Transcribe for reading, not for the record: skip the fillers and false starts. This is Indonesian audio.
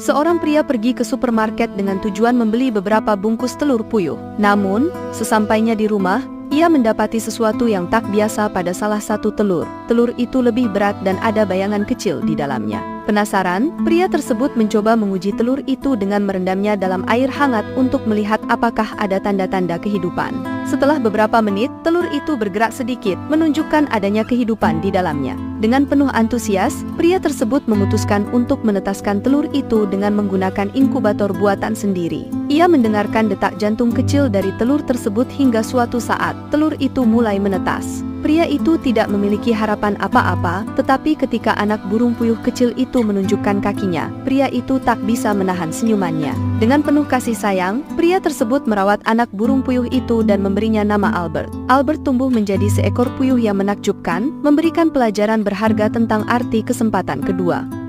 Seorang pria pergi ke supermarket dengan tujuan membeli beberapa bungkus telur puyuh. Namun, sesampainya di rumah, ia mendapati sesuatu yang tak biasa pada salah satu telur. Telur itu lebih berat dan ada bayangan kecil di dalamnya. Penasaran, pria tersebut mencoba menguji telur itu dengan merendamnya dalam air hangat untuk melihat apakah ada tanda-tanda kehidupan. Setelah beberapa menit, telur itu bergerak sedikit, menunjukkan adanya kehidupan di dalamnya. Dengan penuh antusias, pria tersebut memutuskan untuk menetaskan telur itu dengan menggunakan inkubator buatan sendiri. Ia mendengarkan detak jantung kecil dari telur tersebut hingga suatu saat, telur itu mulai menetas. Pria itu tidak memiliki harapan apa-apa, tetapi ketika anak burung puyuh kecil itu menunjukkan kakinya, pria itu tak bisa menahan senyumannya. Dengan penuh kasih sayang, pria tersebut merawat anak burung puyuh itu dan memberinya nama Albert. Albert tumbuh menjadi seekor puyuh yang menakjubkan, memberikan pelajaran berharga tentang arti kesempatan kedua.